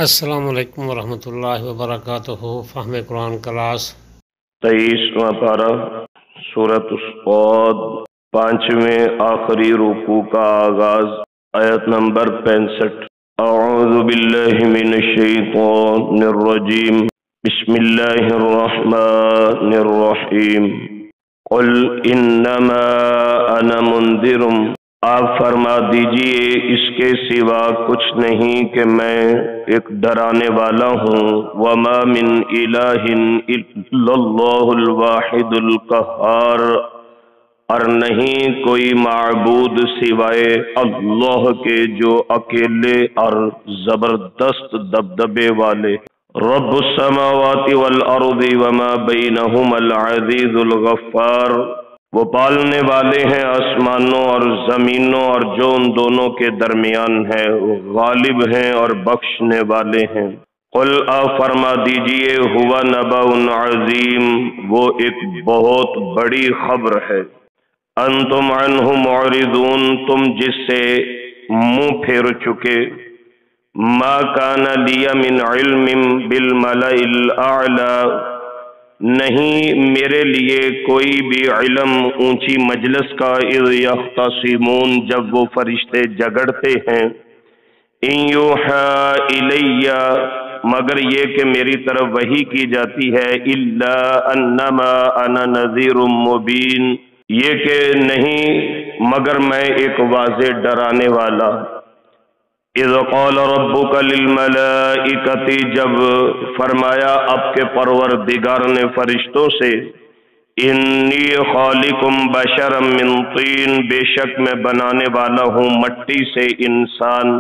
السلام علیکم ورحمۃ اللہ وبرکاتہ۔ فہم قرآن کلاس 23واں پارہ سورۃ الصاد، 5ویں آخری رکوع کا آغاز، آیت نمبر 65۔ اعوذ باللہ من الشیطان الرجیم، بسم اللہ الرحمن الرحیم۔ قل انما انا منذر، آپ فرما دیجئے اس کے سوا کچھ نہیں کہ میں ایک ڈرانے والا ہوں۔ وما من الہ الا اللہ الواحد القہار، اور نہیں کوئی معبود سوائے اللہ کے جو اکیلے اور زبردست دبدبے والے۔ رب السماوات والارض وما بینہما العزیز الغفار، وہ پالنے والے ہیں آسمانوں اور زمینوں اور جو ان دونوں کے درمیان ہے، غالب ہیں اور بخشنے والے ہیں۔ قل آپ فرما دیجئے ہوا نبأ عظیم، وہ ایک بہت بڑی خبر ہے۔ انتم عنہ معرضون، تم جس سے منہ پھیر چکے۔ ما کان لی من علم بالملأ الاعلی، نہیں میرے لیے کوئی بھی علم اونچی مجلس کا، اذ یختصمون جب وہ فرشتے جھگڑتے ہیں۔ ان یوحی الی، مگر یہ کہ میری طرف وحی کی جاتی ہے، الا انما انا نذیر مبین، یہ کہ نہیں مگر میں ایک واضح ڈرانے والا۔ اذ قال ربک للملائکۃ، جب فرمایا آپ کے پروردگار نے فرشتوں سے، انی خالق بشرا من طین، بے شک میں بنانے والا ہوں مٹی سے انسان۔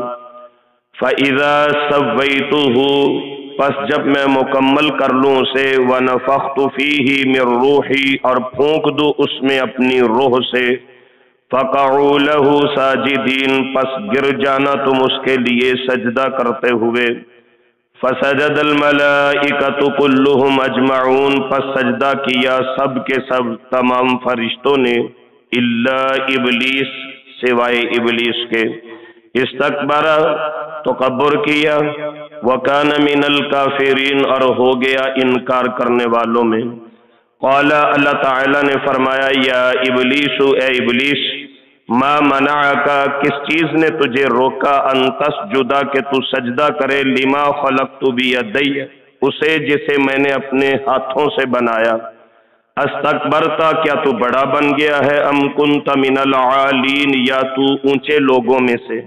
فاذا سویتہ، پس جب میں مکمل کر لوں اسے، ونفخت فیہ من روحی، اور پھونک دوں اس میں اپنی روح سے، فقعوا لہ ساجدین، پس گر جانا تم اس کے لیے سجدہ کرتے ہوئے۔ فسجد الملائکۃ کلہم اجمعون، پس سجدہ کیا سب کے سب تمام فرشتوں نے، الا ابلیس، سوائے ابلیس کے، استکبر، تکبر کیا، وکان من الکافرین، اور ہو گیا انکار کرنے والوں میں۔ قال، اللہ تعالی نے فرمایا، یا ابلیس، اے ابلیس، ما منعک، کس چیز نے تجھے روکا، ان تسجدا، کہ تو سجدہ کرے، لما خلقت بیدی، اسے جسے میں نے اپنے ہاتھوں سے بنایا۔ استکبرتا، کیا تو بڑا بن گیا ہے، ام کنت من العالین، یا تو اونچے لوگوں میں سے۔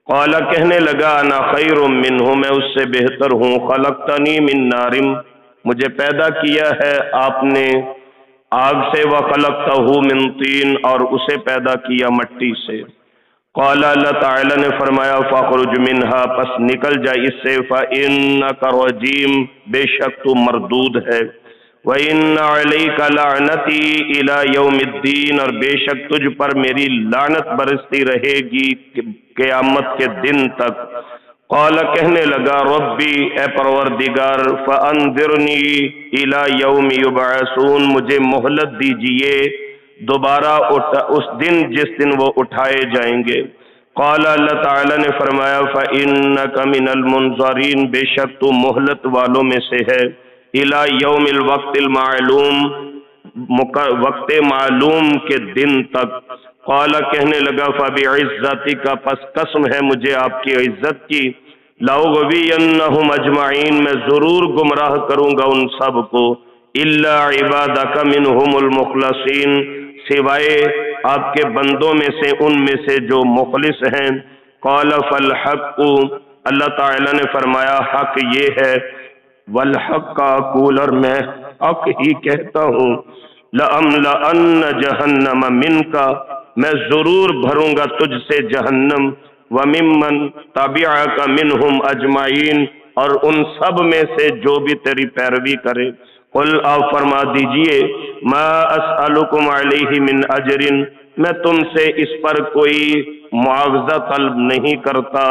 قال، کہنے لگا، انا خیر منہ، میں اس سے بہتر ہوں، خلقتنی من نار، مجھے پیدا کیا ہے آپ نے آگ سے، وخلقتہ من طین، اور اسے پیدا کیا مٹی سے۔ قال، اللہ تعالی نے فرمایا، فاخرج منہا، پس نکل جا اس سے، فإنک رجیم، بے شک تو مردود ہے، وإن علیک لعنتی الی یوم الدین، اور بے شک تجھ پر میری لعنت برستی رہے گی قیامت کے دن تک۔ قال، کہنے لگا، ربی، اے پروردگار، فانظرنی الی یوم یبعثون، مجھے مہلت دیجئے دوبارہ اس دن جس دن وہ اٹھائے جائیں گے۔ قال، اللہ تعالی نے فرمایا، فإنک من المنظرین، بے شک تو مہلت والوں میں سے ہے، الی یوم الوقت المعلوم، وقت معلوم کے دن تک۔ قال، کہنے لگا، فبعزتک، پس قسم ہے مجھے آپ کی عزت کی، لأغوینہم اجمعین، میں ضرور گمراہ کروں گا ان سب کو، الا عبادک منہم المخلصین، سوائے آپ کے بندوں میں سے، ان میں سے جو مخلص ہیں۔ قال فالحق، اللہ تعالی نے فرمایا، حق یہ ہے، والحق اقول، اور میں حق ہی کہتا ہوں، لأملأن جہنم منک، میں ضرور بھروں گا تجھ سے جہنم، وممن تبعک منہم اجمعین، اور ان سب میں سے جو بھی تیری پیروی کرے۔ قل، آپ فرما دیجئے، ما اسألکم علیہ من اجر، میں تم سے اس پر کوئی معاوضہ طلب نہیں کرتا،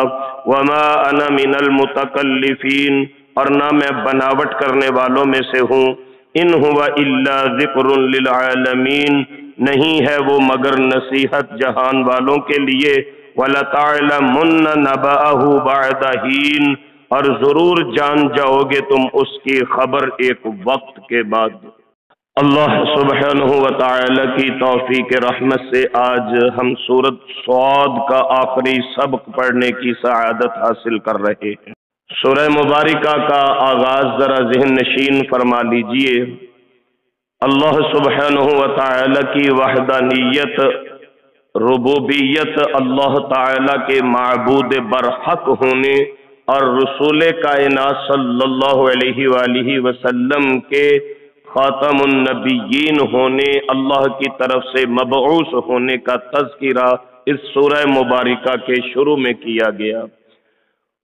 وما انا من المتکلفین، اور نہ میں بناوٹ کرنے والوں میں سے ہوں، ان هو الا ذکر للعالمین، نہیں ہے وہ مگر نصیحت جہان والوں کے لیے، وَلَتَعْلَمُنَّ نَبَأَهُ بَعْدَ حِینٍ، اور ضرور جان جاؤ گے تم اس کی خبر ایک وقت کے بعد۔ اللہ سبحانہ و تعالی کی توفیق رحمت سے آج ہم سورۃ صاد کا آخری سبق پڑھنے کی سعادت حاصل کر رہے ہیں۔ سورہ مبارکہ کا آغاز ذرا ذہن نشین فرما لیجئے۔ اللہ سبحانہ و تعالی کی وحدانیت، ربوبیت، اللہ تعالی کے معبود برحق ہونے اور رسول کائنات صلی اللہ علیہ وآلہ وسلم کے خاتم النبیین ہونے، اللہ کی طرف سے مبعوث ہونے کا تذکرہ اس سورہ مبارکہ کے شروع میں کیا گیا۔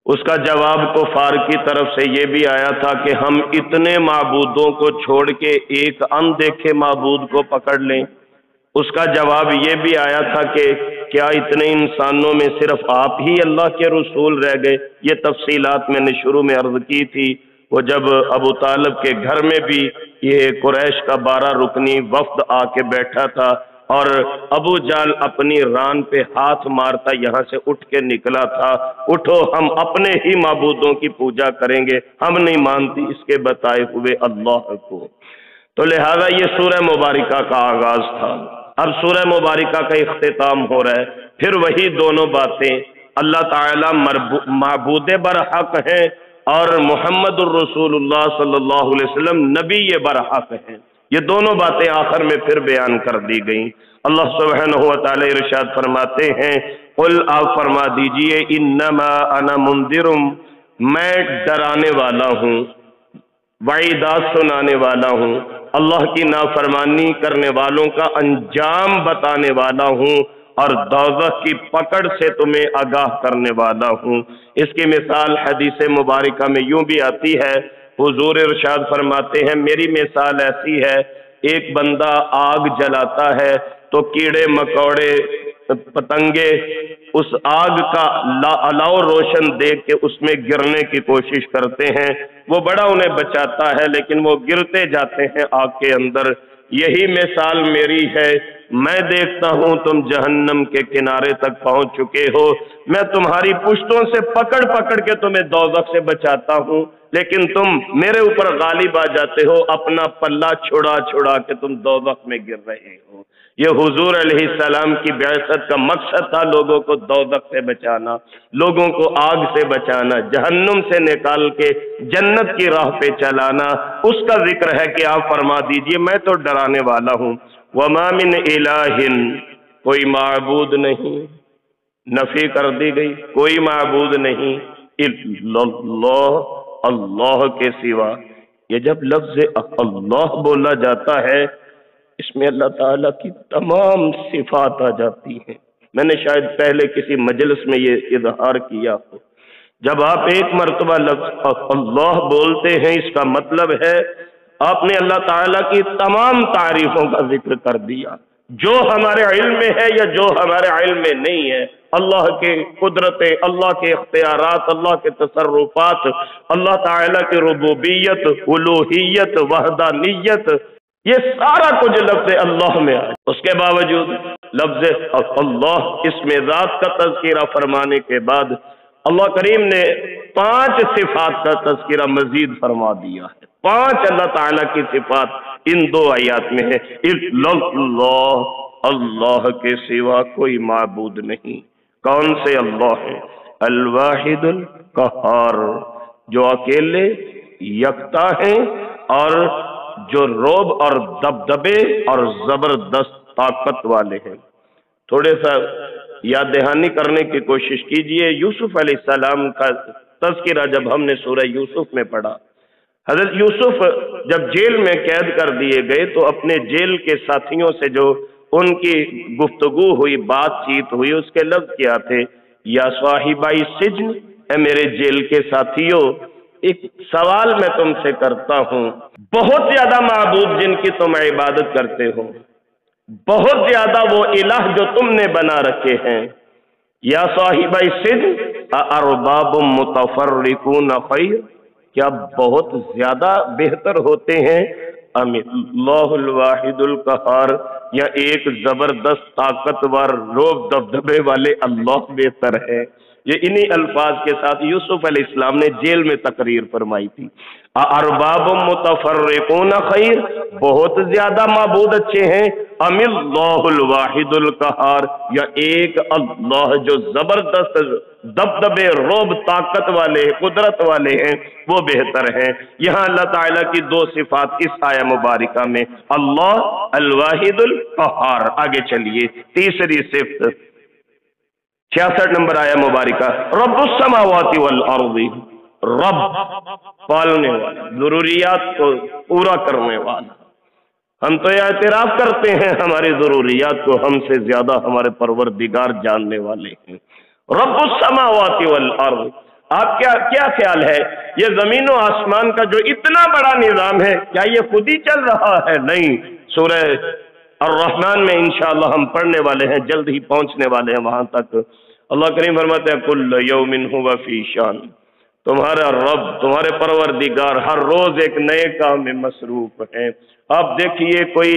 اس کا جواب کفار کی طرف سے یہ بھی آیا تھا کہ ہم اتنے معبودوں کو چھوڑ کے ایک اندیکھے معبود کو پکڑ لیں۔ اس کا جواب یہ بھی آیا تھا کہ کیا اتنے انسانوں میں صرف آپ ہی اللہ کے رسول رہ گئے؟ یہ تفصیلات میں نے شروع میں عرض کی تھی۔ وہ جب ابو طالب کے گھر میں بھی یہ قریش کا 12 رکنی وفد آ کے بیٹھا تھا اور ابو جال اپنی ران پہ ہاتھ مارتا یہاں سے اٹھ کے نکلا تھا، اٹھو ہم اپنے ہی معبودوں کی پوجا کریں گے، ہم نہیں مانتی اس کے بتائے ہوئے اللہ کو۔ تو لہذا یہ سورہ مبارکہ کا آغاز تھا۔ اب سورہ مبارکہ کا اختتام ہو رہا ہے، پھر وہی دونوں باتیں، اللہ تعالی معبود برحق ہیں اور محمد الرسول اللہ صلی اللہ علیہ وسلم نبی برحق ہیں، یہ دونوں باتیں آخر میں پھر بیان کر دی گئیں۔ اللہ سبحانہ و تعالی ارشاد فرماتے ہیں، قل آپ فرما دیجئے انما انا منذر، میں ڈرانے والا ہوں، وعیدات سنانے والا ہوں، اللہ کی نافرمانی کرنے والوں کا انجام بتانے والا ہوں اور دوزخ کی پکڑ سے تمہیں آگاہ کرنے والا ہوں۔ اس کی مثال حدیث مبارکہ میں یوں بھی آتی ہے، حضور ارشاد فرماتے ہیں میری مثال ایسی ہے، ایک بندہ آگ جلاتا ہے تو کیڑے مکوڑے پتنگے اس آگ کا الاؤ روشن دیکھ کے اس میں گرنے کی کوشش کرتے ہیں، وہ بڑا انہیں بچاتا ہے لیکن وہ گرتے جاتے ہیں آگ کے اندر۔ یہی مثال میری ہے، میں دیکھتا ہوں تم جہنم کے کنارے تک پہنچ چکے ہو، میں تمہاری پشتوں سے پکڑ پکڑ کے تمہیں دوزخ سے بچاتا ہوں، لیکن تم میرے اوپر غالب آ جاتے ہو، اپنا پلہ چھڑا چھڑا کے تم دوزخ میں گر رہے ہو۔ یہ حضور علیہ السلام کی بعثت کا مقصد تھا، لوگوں کو دوزخ سے بچانا، لوگوں کو آگ سے بچانا، جہنم سے نکال کے جنت کی راہ پہ چلانا۔ اس کا ذکر ہے کہ آپ فرما دیجئے میں تو ڈرانے والا ہوں۔ وَمَا مِنْ إِلَٰهٍ، کوئی معبود نہیں، نفی کر دی گئی، کوئی معبود نہیں، اِلَّا اللَّهُ، اللہ کے سوا۔ یہ جب لفظ اللہ بولا جاتا ہے اس میں اللہ تعالیٰ کی تمام صفات آ جاتی ہیں۔ میں نے شاید پہلے کسی مجلس میں یہ اظہار کیا ہو، جب آپ ایک مرتبہ لفظ اللہ بولتے ہیں اس کا مطلب ہے آپ نے اللہ تعالیٰ کی تمام تعریفوں کا ذکر کر دیا، جو ہمارے علم میں ہے یا جو ہمارے علم میں نہیں ہے، اللہ کے قدرتیں، اللہ کے اختیارات، اللہ کے تصرفات، اللہ تعالیٰ کی ربوبیت، الوہیت، وحدانیت، یہ سارا کچھ لفظ اللہ میں آئے۔ اس کے باوجود لفظ اللہ اسم ذات کا تذکرہ فرمانے کے بعد اللہ کریم نے 5 صفات کا تذکرہ مزید فرما دیا ہے۔ 5 اللہ تعالیٰ کی صفات ان 2 آیات میں ہے۔ اللہ، اللہ کے سوا کوئی معبود نہیں۔ کون سے اللہ ہے؟ الواحد القہار، جو اکیلے یکتا ہیں اور جو روب اور دبدبے اور زبردست طاقت والے ہیں۔ تھوڑے سا یاد دہانی کرنے کی کوشش کیجئے، یوسف علیہ السلام کا تذکرہ جب ہم نے سورہ یوسف میں پڑھا، حضرت یوسف جب جیل میں قید کر دیے گئے تو اپنے جیل کے ساتھیوں سے جو ان کی گفتگو ہوئی، بات چیت ہوئی، اس کے لفظ کیا تھے؟ یا صاحبائی سجن، اے میرے جیل کے ساتھیوں، ایک سوال میں تم سے کرتا ہوں، بہت زیادہ معبود جن کی تم عبادت کرتے ہو، بہت زیادہ وہ الہ جو تم نے بنا رکھے ہیں، یا صاحبِ سجن ارباب متفرقون خیر، کیا بہت زیادہ بہتر ہوتے ہیں ام اللہ الواحد القہار، یا ایک زبردست طاقتور روب دبدبے والے اللہ بہتر ہے؟ یہ انہی الفاظ کے ساتھ یوسف علیہ السلام نے جیل میں تقریر فرمائی تھی. ارباب متفرقون خیر، بہت زیادہ معبود اچھے ہیں، ام اللہ الواحد القہار، یا ایک اللہ جو زبردست دبدبے روب طاقت والے قدرت والے ہیں وہ بہتر ہیں. یہاں اللہ تعالیٰ کی دو صفات اس آیہ مبارکہ میں، اللہ الواحد القہار. آگے چلیے تیسری صفت 66 نمبر آیہ مبارکہ، رب السماوات والارض، رب پالنے والا، ضروریات کو پورا کرنے والا. ہم تو یہ اعتراف کرتے ہیں ہماری ضروریات کو ہم سے زیادہ ہمارے پروردگار جاننے والے ہیں. رب السماوات والارض، آپ کیا خیال ہے یہ زمین و آسمان کا جو اتنا بڑا نظام ہے کیا یہ خود ہی چل رہا ہے؟ نہیں. سورہ الرحمن میں انشاءاللہ ہم پڑھنے والے ہیں، جلد ہی پہنچنے والے ہیں وہاں تک. اللہ کریم فرماتے ہیں کل یوم ہوا فی شان، تمہارا رب تمہارے پروردگار ہر روز ایک نئے کام میں مصروف ہے. آپ دیکھیے کوئی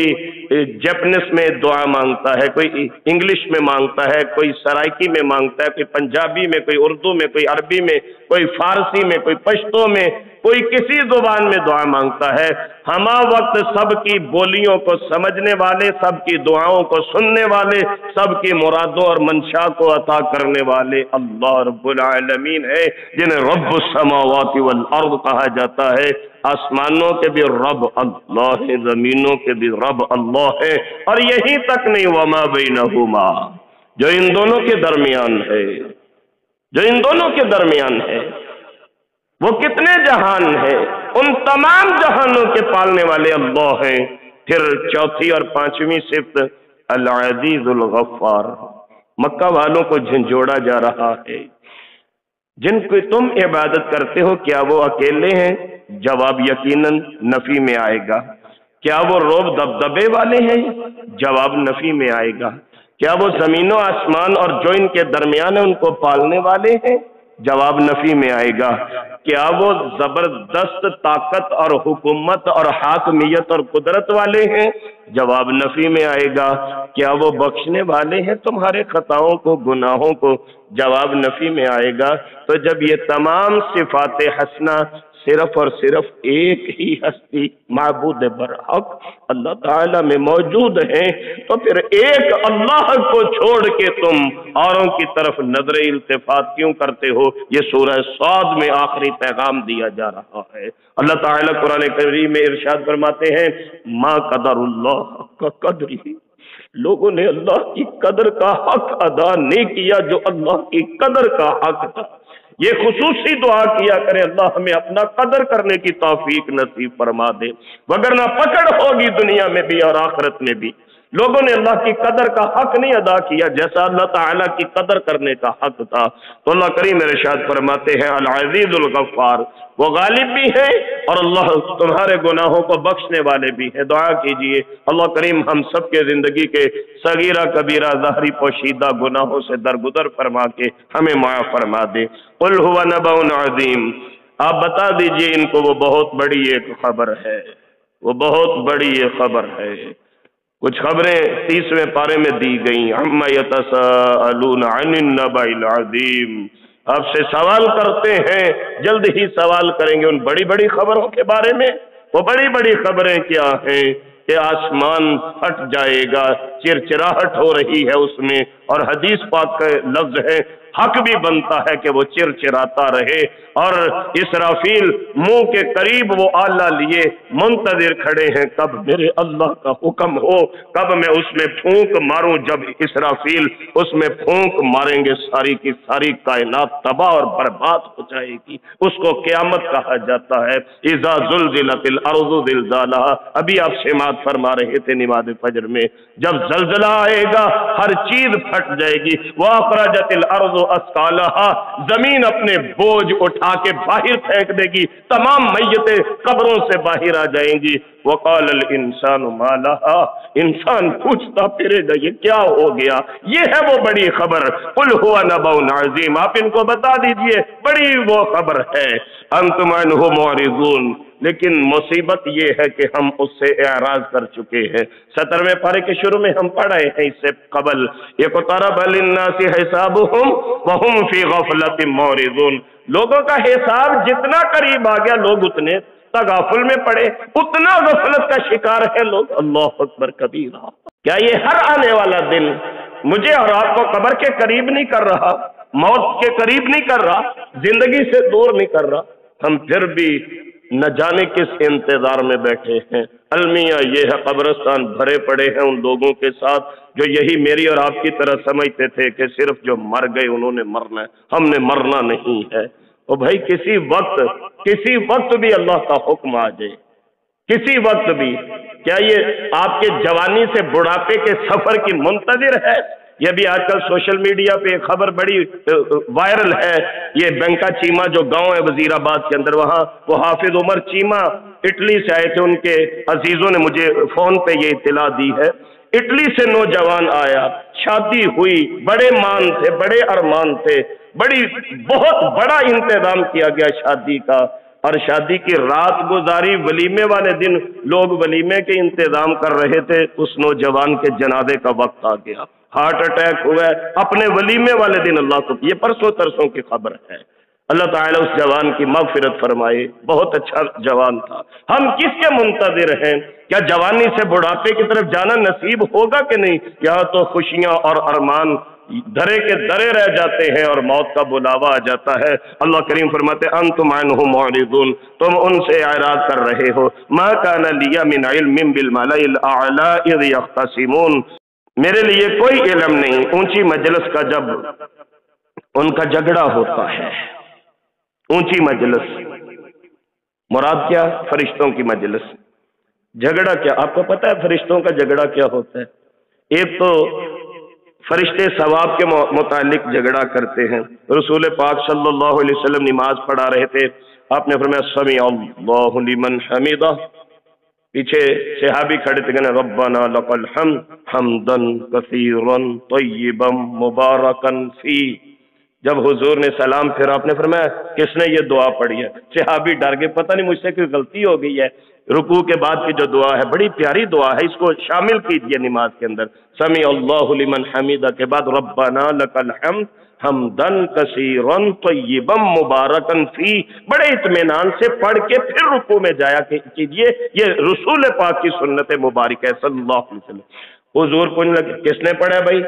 جیپنیس میں دعا مانگتا ہے، کوئی انگلش میں مانگتا ہے، کوئی سرائکی میں مانگتا ہے، کوئی پنجابی میں، کوئی اردو میں، کوئی عربی میں، کوئی فارسی میں، کوئی پشتو میں، کوئی کسی زبان میں دعا مانگتا ہے. ہما وقت سب کی بولیوں کو سمجھنے والے، سب کی دعاؤں کو سننے والے، سب کی مرادوں اور منشا کو عطا کرنے والے اللہ رب العالمین ہے، جنہیں رب السماوات والارض کہا جاتا ہے. آسمانوں کے بھی رب اللہ ہے، زمینوں کے بھی رب اللہ ہے. اور یہیں تک نہیں، وما بینہما، جو ان دونوں کے درمیان ہے، جو ان دونوں کے درمیان ہے، وہ کتنے جہان ہیں، ان تمام جہانوں کے پالنے والے اللہ ہیں. پھر چوتھی اور پانچویں صفت العزیز الغفار، مکہ والوں کو جھنجھوڑا جا رہا ہے. جن کو تم عبادت کرتے ہو کیا وہ اکیلے ہیں؟ جواب یقیناً نفی میں آئے گا. کیا وہ روب دبدبے والے ہیں؟ جواب نفی میں آئے گا. کیا وہ زمین و آسمان اور جو ان کے درمیان ہے ان کو پالنے والے ہیں؟ جواب نفی میں آئے گا. کیا وہ زبردست طاقت اور حکومت اور حاکمیت اور قدرت والے ہیں؟ جواب نفی میں آئے گا. کیا وہ بخشنے والے ہیں تمہارے خطاؤں کو، گناہوں کو؟ جواب نفی میں آئے گا. تو جب یہ تمام صفات حسنہ صرف اور صرف ایک ہی ہستی معبود برحق اللہ تعالیٰ میں موجود ہیں، تو پھر ایک اللہ کو چھوڑ کے تم اوروں کی طرف نظر التفات کیوں کرتے ہو؟ یہ سورہ صاد میں آخری پیغام دیا جا رہا ہے. اللہ تعالیٰ قرآن کریم میں ارشاد فرماتے ہیں ما قدر اللہ کا قدر ہی، لوگوں نے اللہ کی قدر کا حق ادا نہیں کیا جو اللہ کی قدر کا حق تھا. یہ خصوصی دعا کیا کرے اللہ ہمیں اپنا قدر کرنے کی توفیق نصیب فرما دے، وگرنہ پکڑ ہوگی دنیا میں بھی اور آخرت میں بھی. لوگوں نے اللہ کی قدر کا حق نہیں ادا کیا جیسا اللہ تعالیٰ کی قدر کرنے کا حق تھا. تو اللہ کریم ارشاد فرماتے ہیں العزیز الغفار، وہ غالب بھی ہیں اور اللہ تمہارے گناہوں کو بخشنے والے بھی ہیں. دعا کیجئے اللہ کریم ہم سب کے زندگی کے صغیرہ کبیرہ ظاہری پوشیدہ گناہوں سے درگزر فرما کے ہمیں معاف فرما دے. قل هو نبأ عظیم، آپ بتا دیجئے ان کو وہ بہت بڑی ایک خبر ہے، وہ بہت بڑی ایک خبر ہے. کچھ خبریں 30ویں پارے میں دی گئیں، عما یتساءلون عن النبأ العظیم، آپ سے سوال کرتے ہیں، جلد ہی سوال کریں گے ان بڑی بڑی خبروں کے بارے میں. وہ بڑی بڑی خبریں کیا ہیں کہ آسمان پھٹ جائے گا، چرچراہٹ ہو رہی ہے اس میں، اور حدیث پاک کا لفظ ہے حق بھی بنتا ہے کہ وہ چرچراتا رہے. اور اسرافیل منہ کے قریب وہ آلہ لیے منتظر کھڑے ہیں کب میرے اللہ کا حکم ہو، کب میں اس میں پھونک ماروں. جب اسرافیل اس میں پھونک ماریں گے ساری کی ساری کائنات تباہ اور برباد ہو جائے گی. اس کو قیامت کہا جاتا ہے. اذا زلزلت الارض زلزالہا، ابھی آپ سماعت فرما رہے تھے نماز فجر میں، جب زلزلہ آئے گا ہر چیز پھٹ جائے گی. وَأَخْرَجَتِ الْأَرْضُ أَثْقَالَهَا، زمین اپنے بوجھ اٹھا کے باہر پھینک دے گی، تمام میتیں قبروں سے باہر آ جائیں گی. وَقَالَ الْإِنسَانُ مَا لَهَا، انسان پوچھتا پھرے گا یہ کیا ہو گیا. یہ ہے وہ بڑی خبر. قُلْ هُوَ نَبَأٌ عَظِيمٌ، آپ ان کو بتا دیجئے بڑی وہ خبر ہے. أَنْتُمْ عَنْهُ مُعْرِضُونَ، لیکن مصیبت یہ ہے کہ ہم اس سے اعراض کر چکے ہیں۔ 17ویں پارے کے شروع میں ہم پڑھ رہے ہیں اس سے قبل، اقترب للناس حسابهم وهم فی غفلۃ معرضون، لوگوں کا حساب جتنا قریب آ گیا لوگ اتنے تغافل میں پڑے، اتنا غفلت کا شکار ہے لوگ۔ اللہ اکبر کبیرہ۔ کیا یہ ہر آنے والا دن مجھے اور آپ کو قبر کے قریب نہیں کر رہا، موت کے قریب نہیں کر رہا، زندگی سے دور نہیں کر رہا؟ ہم پھر بھی نہ جانے کس انتظار میں بیٹھے ہیں۔ المیہ یہ ہے، قبرستان بھرے پڑے ہیں ان لوگوں کے ساتھ جو یہی میری اور آپ کی طرح سمجھتے تھے کہ صرف جو مر گئے انہوں نے مرنا ہے، ہم نے مرنا نہیں ہے۔ اور بھائی کسی وقت بھی اللہ کا حکم آ جائے، کسی وقت بھی، کیا یہ آپ کے جوانی سے بڑھاپے کے سفر کی منتظر ہے؟ یہ بھی آج کل سوشل میڈیا پہ خبر بڑی وائرل ہے، یہ بینکا چیمہ جو گاؤں ہے وزیر آباد کے اندر، وہاں وہ حافظ عمر چیمہ اٹلی سے آئے تھے، ان کے عزیزوں نے مجھے فون پہ یہ اطلاع دی ہے۔ اٹلی سے نوجوان آیا، شادی ہوئی، بڑے مان تھے، بڑے ارمان تھے، بہت بڑا انتظام کیا گیا شادی کا، اور شادی کی رات گزاری، ولیمے والے دن لوگ ولیمے کے انتظام کر رہے تھے، اس نوجوان کے جنازے کا وقت آ گیا، ہارٹ اٹیک ہوا ہے اپنے ولیمے والے دن۔ اللہ کو یہ پرسوں ترسوں کی خبر ہے۔ اللہ تعالیٰ اس جوان کی مغفرت فرمائے، بہت اچھا جوان تھا۔ ہم کس کے منتظر ہیں؟ کیا جوانی سے بڑھاپے کی طرف جانا نصیب ہوگا کہ نہیں؟ یہاں تو خوشیاں اور ارمان درے کے درے رہ جاتے ہیں اور موت کا بلاوا آ جاتا ہے۔ اللہ کریم فرماتے ہیں انتم عنہ معرضون، تم ان سے اعراض کر رہے ہو۔ ما کان لی من علم بالملأ الاعلی اذ یختصمون، میرے لیے کوئی علم نہیں اونچی مجلس کا جب ان کا جھگڑا ہوتا ہے۔ اونچی مجلس مراد کیا؟ فرشتوں کی مجلس۔ جھگڑا کیا؟ آپ کو پتہ ہے فرشتوں کا جھگڑا کیا ہوتا ہے؟ ایک تو فرشتے ثواب کے متعلق جھگڑا کرتے ہیں۔ رسول پاک صلی اللہ علیہ وسلم نماز پڑھا رہے تھے، آپ نے فرمایا سمیع اللہ لمن حمیدہ، پیچھے صحابی کھڑے تھے، کہنے ربنا لک الحمد حمدا کثیرا طیبا مبارکا فی۔ جب حضور نے سلام پھر آپ نے فرمایا کس نے یہ دعا پڑھی ہے؟ صحابی ڈر گئے، پتہ نہیں مجھ سے کوئی غلطی ہو گئی ہے۔ رکوع کے بعد کی جو دعا ہے بڑی پیاری دعا ہے، اس کو شامل کیجئے نماز کے اندر۔ سمیع اللہ لمن حمیدہ کے بعد ربنا لک الحمد حمدا کثیرا طیبا مبارکا فی، بڑے اطمینان سے پڑھ کے پھر رکوع میں جایا کیجئے۔ یہ رسول پاک کی سنت مبارک ہے صلی اللہ علیہ وسلم۔ حضور پوچھنے لگے کس نے پڑھا ہے بھائی؟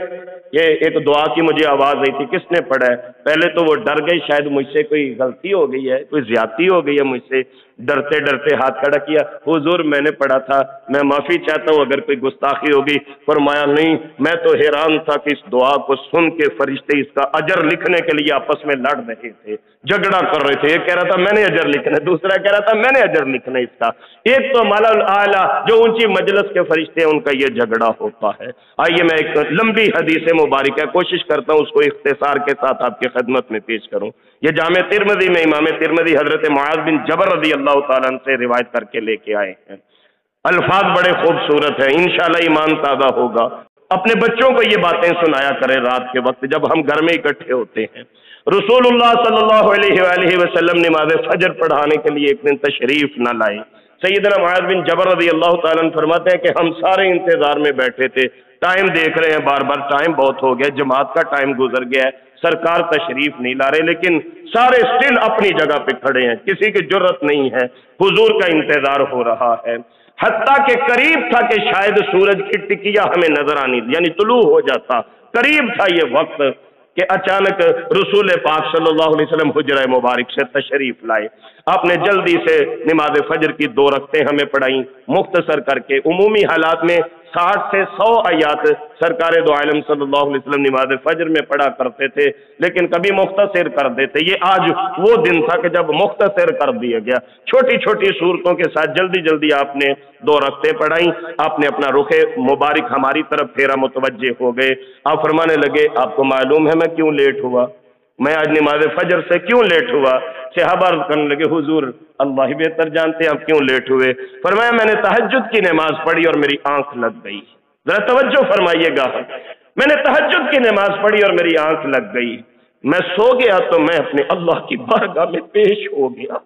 یہ ایک دعا کی مجھے آواز آئی تھی، کس نے پڑھا ہے؟ پہلے تو وہ ڈر گئی، شاید مجھ سے کوئی غلطی ہو گئی ہے، کوئی زیادتی ہو گئی ہے مجھ سے، ڈرتے ڈرتے ہاتھ کھڑا کیا، حضور میں نے پڑھا تھا، میں معافی چاہتا ہوں اگر کوئی گستاخی ہوگی۔ فرمایا نہیں، میں تو حیران تھا کہ اس دعا کو سن کے فرشتے اس کا اجر لکھنے کے لیے آپس میں لڑ رہے تھے، جھگڑا کر رہے تھے، ایک کہہ رہا تھا میں نے اجر لکھنا ہے، دوسرا کہہ رہا تھا میں نے اجر لکھنا ہے اس کا۔ ایک تو مالا الاعلیٰ جو اونچی مجلس کے فرشتے ہیں ان کا یہ جھگڑا ہوتا ہے۔ آئیے میں ایک لمبی حدیث مبارک ہے، کوشش کرتا ہوں اس کو اختصار کے ساتھ آپ کی خدمت میں پیش کروں۔ یہ جامع ترمذی میں امام ترمذی حضرت معاذ بن جبل رضی اللہ تعالیٰ عنہ سے روایت کر کے لے کے آئے ہیں۔ الفاظ بڑے خوبصورت ہیں، انشاءاللہ ایمان تازہ ہوگا۔ اپنے بچوں کو یہ باتیں سنایا کریں رات کے وقت جب ہم گھر میں اکٹھے ہوتے ہیں۔ رسول اللہ صلی اللہ علیہ وآلہ وسلم نماز فجر پڑھانے کے لیے ایک دن تشریف نہ لائے۔ سیدنا معاذ بن جبل رضی اللہ تعالیٰ عنہ فرماتے ہیں کہ ہم سارے انتظار میں بیٹھے تھے، ٹائم دیکھ رہے ہیں، بار بار ٹائم بہت ہو گیا، جماعت کا ٹائم گزر گیا ہے، سرکار تشریف نہیں لا رہے، لیکن سارے اسٹل اپنی جگہ پہ کھڑے ہیں، کسی کی جرت نہیں ہے، حضور کا انتظار ہو رہا ہے۔ حتیٰ کہ قریب تھا کہ شاید سورج کی ٹکیا ہمیں نظر آنی، یعنی طلوع ہو جاتا، قریب تھا یہ وقت کہ اچانک رسول پاک صلی اللہ علیہ وسلم حجرہ مبارک سے تشریف لائے۔ آپ نے جلدی سے نماز فجر کی 2 رکعتیں ہمیں پڑھائیں، مختصر کر کے۔ عمومی حالات میں 60 سے 100 آیات سرکار دو عالم صلی اللہ علیہ وسلم نماز فجر میں پڑھا کرتے تھے، لیکن کبھی مختصر کر دیتے۔ یہ آج وہ دن تھا کہ جب مختصر کر دیا گیا، چھوٹی چھوٹی صورتوں کے ساتھ جلدی جلدی آپ نے 2 رکعتیں پڑھائیں۔ آپ نے اپنا رخ مبارک ہماری طرف پھیرا، متوجہ ہو گئے۔ آپ فرمانے لگے آپ کو معلوم ہے میں کیوں لیٹ ہوا؟ میں آج نماز فجر سے کیوں لیٹ ہوا؟ صحابہ عرض کرنے لگے حضور اللہ ہی بہتر جانتے ہیں آپ کیوں لیٹ ہوئے۔ فرمایا میں نے تہجد کی نماز پڑھی اور میری آنکھ لگ گئی۔ ذرا توجہ فرمائیے گا، میں نے تہجد کی نماز پڑھی اور میری آنکھ لگ گئی، میں سو گیا تو میں اپنے اللہ کی بارگاہ میں پیش ہو گیا،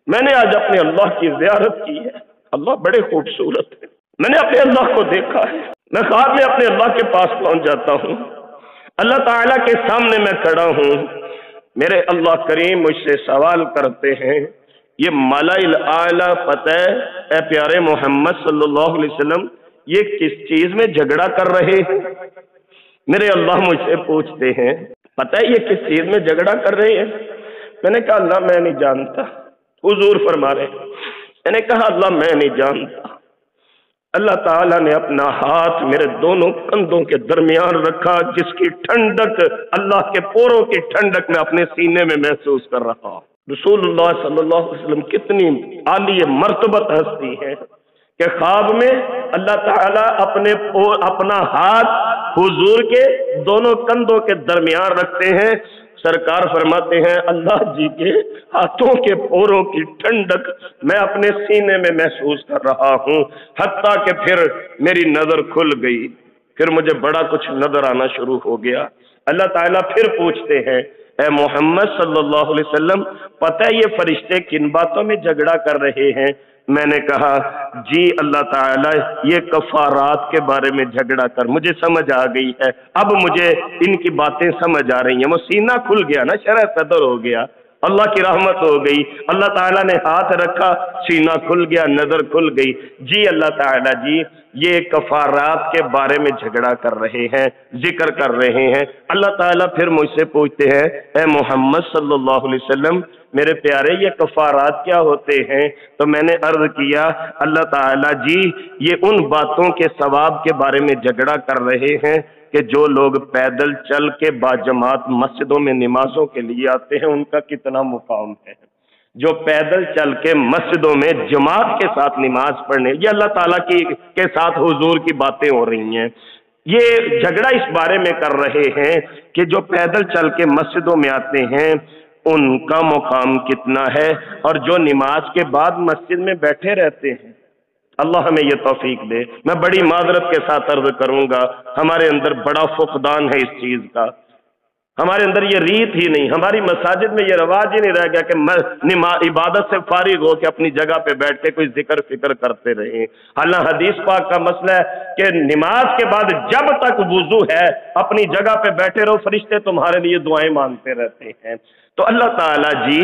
میں نے آج اپنے اللہ کی زیارت کی ہے، اللہ بڑے خوبصورت ہے، میں نے اپنے اللہ کو دیکھا ہے، میں خواب میں اپنے اللہ کے پاس پہنچ جاتا ہوں، اللہ تعالیٰ کے سامنے میں کھڑا ہوں، میرے اللہ کریم مجھ سے سوال کرتے ہیں، یہ مالا الاعلیٰ پتہ ہے اے پیارے محمد صلی اللہ علیہ وسلم یہ کس چیز میں جھگڑا کر رہے ہیں؟ میرے اللہ مجھ سے پوچھتے ہیں پتہ ہے یہ کس چیز میں جھگڑا کر رہے ہیں؟ میں نے کہا اللہ میں نہیں جانتا۔ حضور فرما رہے میں نے کہا اللہ میں نہیں جانتا۔ اللہ تعالیٰ نے اپنا ہاتھ میرے دونوں کندھوں کے درمیان رکھا، جس کی ٹھنڈک اللہ کے پوروں کی ٹھنڈک میں اپنے سینے میں محسوس کر رہا۔ رسول اللہ صلی اللہ علیہ وسلم کتنی عالی مرتبت ہستی ہے کہ خواب میں اللہ تعالیٰ اپنا ہاتھ حضور کے دونوں کندھوں کے درمیان رکھتے ہیں۔ سرکار فرماتے ہیں اللہ جی کے ہاتھوں کے پوروں کی ٹھنڈک میں اپنے سینے میں محسوس کر رہا ہوں، حتیٰ کہ پھر میری نظر کھل گئی، پھر مجھے بڑا کچھ نظر آنا شروع ہو گیا۔ اللہ تعالیٰ پھر پوچھتے ہیں اے محمد صلی اللہ علیہ وسلم پتہ ہے یہ فرشتے کن باتوں میں جھگڑا کر رہے ہیں؟ میں نے کہا جی اللہ تعالیٰ یہ کفارات کے بارے میں جھگڑا کر، مجھے سمجھ آ گئی ہے، اب مجھے ان کی باتیں سمجھ آ رہی ہیں۔ وہ سینہ کھل گیا نا، شرح صدر ہو گیا، اللہ کی رحمت ہو گئی، اللہ تعالیٰ نے ہاتھ رکھا، سینہ کھل گیا، نظر کھل گئی۔ جی اللہ تعالیٰ جی یہ کفارات کے بارے میں جھگڑا کر رہے ہیں، ذکر کر رہے ہیں۔ اللہ تعالیٰ پھر مجھ سے پوچھتے ہیں اے محمد صلی اللہ علیہ وسلم میرے پیارے یہ کفارات کیا ہوتے ہیں؟ تو میں نے عرض کیا اللہ تعالیٰ جی یہ ان باتوں کے ثواب کے بارے میں جھگڑا کر رہے ہیں کہ جو لوگ پیدل چل کے باجماعت مسجدوں میں نمازوں کے لیے آتے ہیں ان کا کتنا مقام ہے، جو پیدل چل کے مسجدوں میں جماعت کے ساتھ نماز پڑھنے، یہ اللہ تعالیٰ کے ساتھ حضور کی باتیں ہو رہی ہیں۔ یہ جھگڑا اس بارے میں کر رہے ہیں کہ جو پیدل چل کے مسجدوں میں آتے ہیں ان کا مقام کتنا ہے، اور جو نماز کے بعد مسجد میں بیٹھے رہتے ہیں۔ اللہ ہمیں یہ توفیق دے۔ میں بڑی معذرت کے ساتھ عرض کروں گا ہمارے اندر بڑا فقدان ہے اس چیز کا، ہمارے اندر یہ ریت ہی نہیں، ہماری مساجد میں یہ رواج ہی نہیں رہ گیا کہ عبادت سے فارغ ہو کے اپنی جگہ پہ بیٹھ کے کوئی ذکر فکر کرتے رہیں۔ حالانکہ حدیث پاک کا مسئلہ ہے کہ نماز کے بعد جب تک وضو ہے اپنی جگہ پہ بیٹھے رہو، فرشتے تمہارے لیے دعائیں مانگتے رہتے ہیں۔ تو اللہ تعالیٰ جی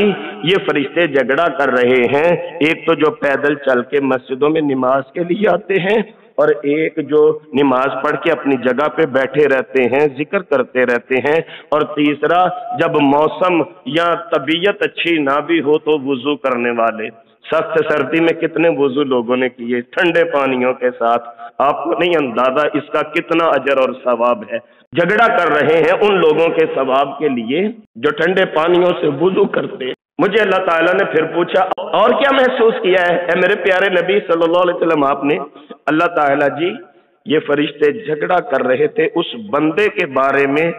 یہ فرشتے جھگڑا کر رہے ہیں، ایک تو جو پیدل چل کے مسجدوں میں نماز کے لیے آتے ہیں، اور ایک جو نماز پڑھ کے اپنی جگہ پہ بیٹھے رہتے ہیں، ذکر کرتے رہتے ہیں، اور تیسرا جب موسم یا طبیعت اچھی نہ بھی ہو تو وضو کرنے والے۔ سخت سردی میں کتنے وضو لوگوں نے کیے ٹھنڈے پانیوں کے ساتھ، آپ کو نہیں اندازہ اس کا کتنا اجر اور ثواب ہے۔ جھگڑا کر رہے ہیں ان لوگوں کے ثواب کے لیے جو ٹھنڈے پانیوں سے وضو کرتے۔ مجھے اللہ تعالیٰ نے پھر پوچھا اور کیا محسوس کیا ہے اے میرے پیارے نبی صلی اللہ علیہ وسلم آپ نے؟ اللہ تعالیٰ جی یہ فرشتے جھگڑا کر رہے تھے اس بندے کے بارے میں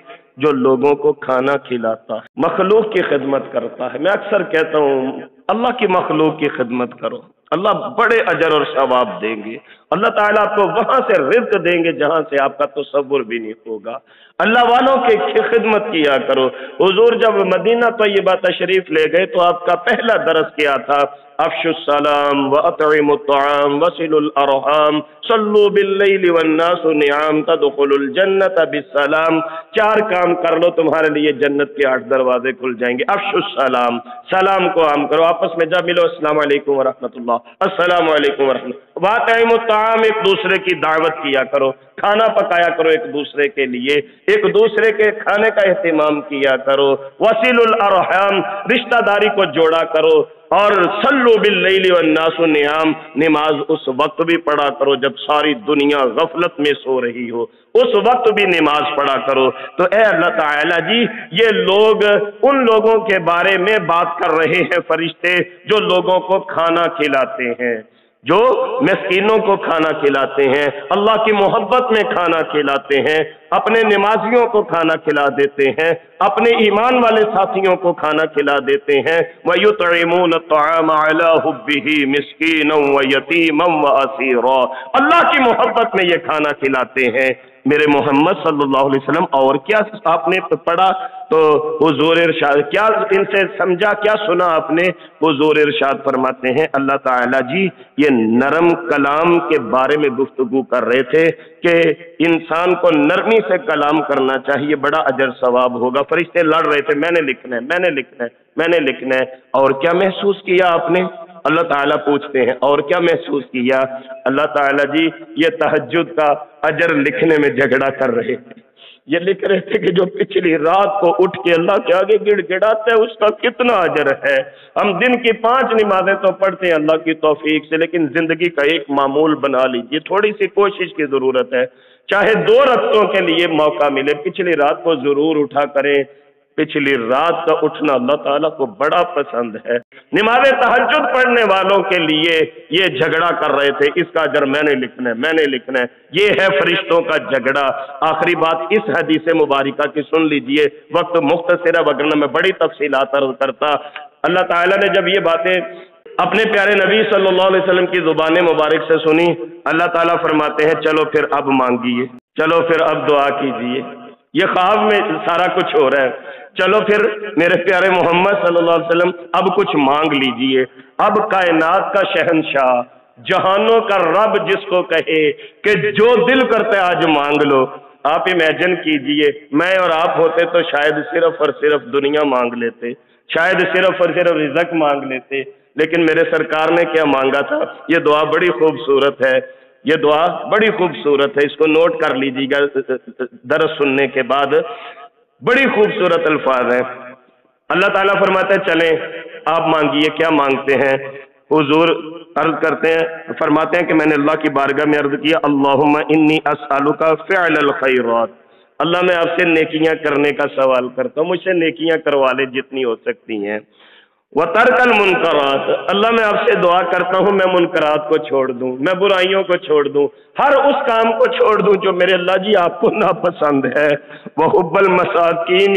جو لوگوں کو کھانا کھلاتا ہے، مخلوق کی خدمت کرتا ہے۔ میں اکثر کہتا ہوں اللہ کی مخلوق کی خدمت کرو، اللہ بڑے اجر اور ثواب دیں گے، اللہ تعالیٰ آپ کو وہاں سے رزق دیں گے جہاں سے آپ کا تصور بھی نہیں ہوگا۔ اللہ والوں کی خدمت کیا کرو۔ حضور جب مدینہ طیبہ تشریف لے گئے تو آپ کا پہلا درس کیا تھا افشوا السلام واطعموا الطعام وصلوا الارحام صلوا باللیل والناس نعام تدخلوا الجنة بالسلام۔ 4 کام کر لو تمہارے لیے جنت کے 8 دروازے کھل جائیں گے۔ افشوا السلام، سلام کو عام کرو، آپس میں جا ملو، السلام علیکم ورحمۃ اللہ، السلام علیکم ورحمۃ اللہ۔ واطعموا الطعام، ایک دوسرے کی دعوت کیا کرو، کھانا پکایا کرو ایک دوسرے کے لیے، ایک دوسرے کے کھانے کا اہتمام کیا کرو۔ وصلوا الارحام، رشتہ داری کو جوڑا کرو، اور صلو باللیل والناس نعام، نماز اس وقت بھی پڑھا کرو جب ساری دنیا غفلت میں سو رہی ہو، اس وقت بھی نماز پڑھا کرو۔ تو اے اللہ تعالیٰ جی یہ لوگ ان لوگوں کے بارے میں بات کر رہے ہیں فرشتے جو لوگوں کو کھانا کھلاتے ہیں، جو مسکینوں کو کھانا کھلاتے ہیں، اللہ کی محبت میں کھانا کھلاتے ہیں، اپنے نمازیوں کو کھانا کھلا دیتے ہیں، اپنے ایمان والے ساتھیوں کو کھانا کھلا دیتے ہیں۔ وَيُطْعِمُونَ الطَّعَامَ عَلَىٰ حُبِّهِ مِسْكِينًا وَيَتِيمًا وَأَسِيرًا، اللہ کی محبت میں یہ کھانا کھلاتے ہیں۔ میرے محمد صلی اللہ علیہ وسلم اور کیا آپ نے پڑھا؟ تو حضور ارشاد کیا ان سے سمجھا، کیا سنا آپ نے؟ حضور ارشاد فرماتے ہیں اللہ تعالیٰ جی یہ نرم کلام کے بارے میں گفتگو کر رہے تھے کہ انسان کو نرمی سے کلام کرنا چاہیے، بڑا اجر ثواب ہوگا۔ فرشتے لڑ رہے تھے، میں نے لکھنا ہے، میں نے لکھنا ہے، میں نے لکھنا ہے۔ اور کیا محسوس کیا آپ نے؟ اللہ تعالیٰ پوچھتے ہیں اور کیا محسوس کیا؟ اللہ تعالیٰ جی یہ تہجد کا اجر لکھنے میں جھگڑا کر رہے تھے، یہ لکھ رہے تھے کہ جو پچھلی رات کو اٹھ کے اللہ کے آگے گڑ گڑاتا ہے اس کا کتنا اجر ہے۔ ہم دن کی 5 نمازیں تو پڑھتے ہیں اللہ کی توفیق سے، لیکن زندگی کا ایک معمول بنا لیجیے، تھوڑی سی کوشش کی ضرورت ہے، چاہے 2 رکعتوں کے لیے موقع ملے، پچھلی رات کو ضرور اٹھا کریں۔ پچھلی رات کا اٹھنا اللہ تعالیٰ کو بڑا پسند ہے۔ نماز تہجد پڑھنے والوں کے لیے یہ جھگڑا کر رہے تھے، اس کا اجر میں نے لکھنا ہے، میں نے لکھنا ہے۔ یہ ہے فرشتوں کا جھگڑا۔ آخری بات اس حدیث مبارکہ کی سن لیجئے، وقت مختصر ہے ورنہ میں بڑی تفصیلات عرض کرتا۔ اللہ تعالیٰ نے جب یہ باتیں اپنے پیارے نبی صلی اللہ علیہ وسلم کی زبان مبارک سے سنی، اللہ تعالیٰ فرماتے ہیں چلو پھر اب مانگیے، چلو پھر اب دعا کیجئے۔ یہ خواب میں سارا کچھ ہو رہا ہے، چلو پھر میرے پیارے محمد صلی اللہ علیہ وسلم اب کچھ مانگ لیجئے۔ اب کائنات کا شہنشاہ، جہانوں کا رب جس کو کہے کہ جو دل کرتا ہے آج مانگ لو۔ آپ امیجن کیجئے میں اور آپ ہوتے تو شاید صرف اور صرف دنیا مانگ لیتے، شاید صرف اور صرف رزق مانگ لیتے، لیکن میرے سرکار نے کیا مانگا تھا؟ یہ دعا بڑی خوبصورت ہے، یہ دعا بڑی خوبصورت ہے، اس کو نوٹ کر لیجیے گا درس سننے کے بعد، بڑی خوبصورت الفاظ ہیں۔ اللہ تعالیٰ فرماتا ہے چلیں آپ مانگیے، کیا مانگتے ہیں؟ حضور عرض کرتے ہیں، فرماتے ہیں کہ میں نے اللہ کی بارگاہ میں عرض کیا اللہم انی اسألک فعل الخیرات، اللہ میں آپ سے نیکیاں کرنے کا سوال کرتا ہوں، مجھ سے نیکیاں کروا لے جتنی ہو سکتی ہیں۔ وَتَرْكَ الْمُنْكَرَاتِ، اللہ میں آپ سے دعا کرتا ہوں میں منکرات کو چھوڑ دوں، میں برائیوں کو چھوڑ دوں، ہر اس کام کو چھوڑ دوں جو میرے اللہ جی آپ کو ناپسند ہے۔ وَحُبَّ الْمَسَاكِينِ،